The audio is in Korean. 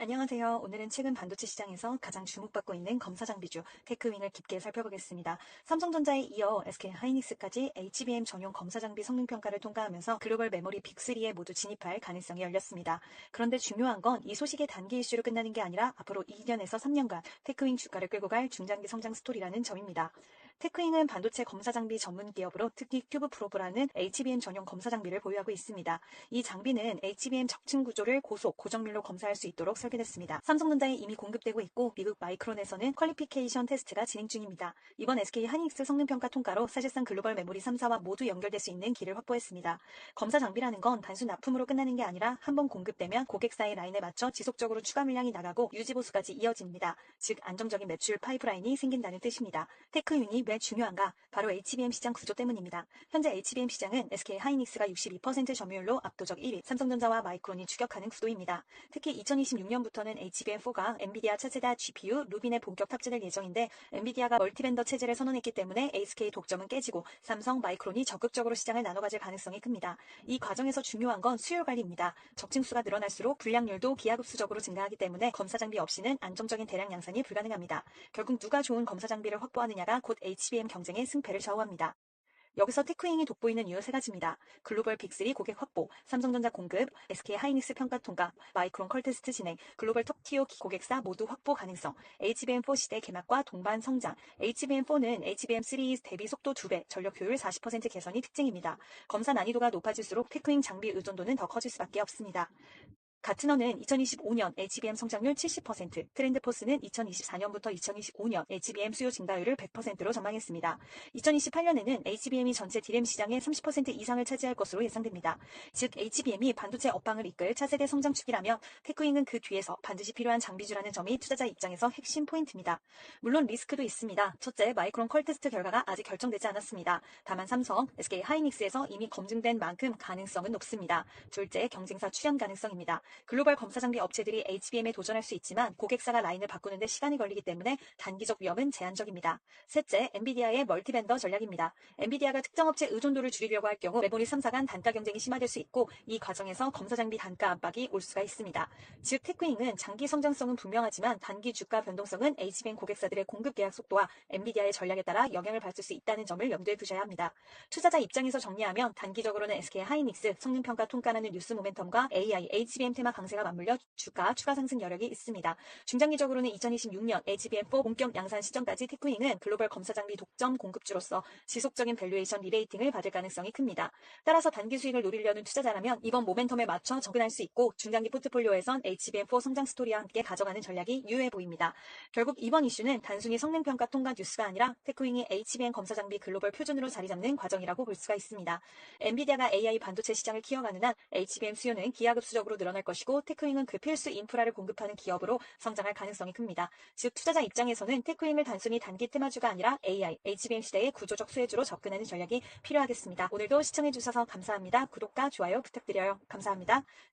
안녕하세요. 오늘은 최근 반도체 시장에서 가장 주목받고 있는 검사 장비주 테크윙을 깊게 살펴보겠습니다. 삼성전자에 이어 SK하이닉스까지 HBM 전용 검사 장비 성능 평가를 통과하면서 글로벌 메모리 빅3에 모두 진입할 가능성이 열렸습니다. 그런데 중요한 건 이 소식의 단기 이슈로 끝나는 게 아니라 앞으로 2년에서 3년간 테크윙 주가를 끌고 갈 중장기 성장 스토리라는 점입니다. 테크윙은 반도체 검사 장비 전문 기업으로 특히 큐브 프로브라는 HBM 전용 검사 장비를 보유하고 있습니다. 이 장비는 HBM 적층 구조를 고속, 고정밀로 검사할 수 있도록 설계됐습니다. 삼성전자에 이미 공급되고 있고 미국 마이크론에서는 퀄리피케이션 테스트가 진행 중입니다. 이번 SK 하이닉스 성능평가 통과로 사실상 글로벌 메모리 3사와 모두 연결될 수 있는 길을 확보했습니다. 검사 장비라는 건 단순 납품으로 끝나는 게 아니라 한번 공급되면 고객사의 라인에 맞춰 지속적으로 추가 물량이 나가고 유지 보수까지 이어집니다. 즉 안정적인 매출 파이프라인이 생긴다는 뜻입니다. 테크윈이 왜 중요한가? 바로 HBM 시장 구조 때문입니다. 현재 HBM 시장은 SK 하이닉스가 62% 점유율로 압도적 1위, 삼성전자와 마이크론이 추격하는 구도입니다. 특히 2026년부터는 HBM4가 엔비디아 차세대 GPU 루빈에 본격 탑재될 예정인데 엔비디아가 멀티벤더 체제를 선언했기 때문에 SK 독점은 깨지고 삼성, 마이크론이 적극적으로 시장을 나눠가질 가능성이 큽니다. 이 과정에서 중요한 건 수요 관리입니다. 적층수가 늘어날수록 불량률도 기하급수적으로 증가하기 때문에 검사 장비 없이는 안정적인 대량 양산이 불가능합니다. 결국 누가 좋은 검사 장비를 확보하느냐가 곧 HBM 경쟁의 승패를 좌우합니다. 여기서 테크윙이 돋보이는 이유 세 가지입니다. 글로벌 빅3 고객 확보, 삼성전자 공급, SK 하이닉스 평가 통과, 마이크론 컬 테스트 진행, 글로벌 톱티어 고객사 모두 확보 가능성, HBM4 시대 개막과 동반 성장, HBM4는 HBM3 대비 속도 2배, 전력 효율 40% 개선이 특징입니다. 검사 난이도가 높아질수록 테크윙 장비 의존도는 더 커질 수밖에 없습니다. 가트너는 2025년 HBM 성장률 70%, 트렌드포스는 2024년부터 2025년 HBM 수요 증가율을 100%로 전망했습니다. 2028년에는 HBM이 전체 D램 시장의 30% 이상을 차지할 것으로 예상됩니다. 즉 HBM이 반도체 업황을 이끌 차세대 성장축이라면 테크윙은 그 뒤에서 반드시 필요한 장비주라는 점이 투자자 입장에서 핵심 포인트입니다. 물론 리스크도 있습니다. 첫째, 마이크론 컬 테스트 결과가 아직 결정되지 않았습니다. 다만 삼성, SK 하이닉스에서 이미 검증된 만큼 가능성은 높습니다. 둘째, 경쟁사 출현 가능성입니다. 글로벌 검사 장비 업체들이 HBM에 도전할 수 있지만 고객사가 라인을 바꾸는데 시간이 걸리기 때문에 단기적 위험은 제한적입니다. 셋째, 엔비디아의 멀티벤더 전략입니다. 엔비디아가 특정 업체 의존도를 줄이려고 할 경우 메모리 3사 간 단가 경쟁이 심화될 수 있고 이 과정에서 검사 장비 단가 압박이 올 수가 있습니다. 즉 테크윙은 장기 성장성은 분명하지만 단기 주가 변동성은 HBM 고객사들의 공급 계약 속도와 엔비디아의 전략에 따라 영향을 받을 수 있다는 점을 염두에 두셔야 합니다. 투자자 입장에서 정리하면 단기적으로는 SK 하이닉스 성능평가 통과라는 뉴스 모멘텀과 AI, HBM 테마 강세가 맞물려 주가 추가 상승 여력이 있습니다. 중장기적으로는 2026년 HBM4 본격 양산 시점까지 테크윙은 글로벌 검사 장비 독점 공급주로서 지속적인 밸류에이션 리레이팅을 받을 가능성이 큽니다. 따라서 단기 수익을 노리려는 투자자라면 이번 모멘텀에 맞춰 접근할 수 있고 중장기 포트폴리오에선 HBM4 성장 스토리와 함께 가져가는 전략이 유효해 보입니다. 결국 이번 이슈는 단순히 성능평가 통과 뉴스가 아니라 테크윙이 HBM 검사 장비 글로벌 표준으로 자리 잡는 과정이라고 볼 수가 있습니다. 엔비디아가 AI 반도체 시장을 키워가는 한 HBM 수요는 기하급수적으로 늘어날 것이고 테크윙은 그 필수 인프라를 공급하는 기업으로 성장할 가능성이 큽니다. 즉 투자자 입장에서는 테크윙을 단순히 단기 테마주가 아니라 AI, HBM 시대의 구조적 수혜주로 접근하는 전략이 필요하겠습니다. 오늘도 시청해주셔서 감사합니다. 구독과 좋아요 부탁드려요. 감사합니다.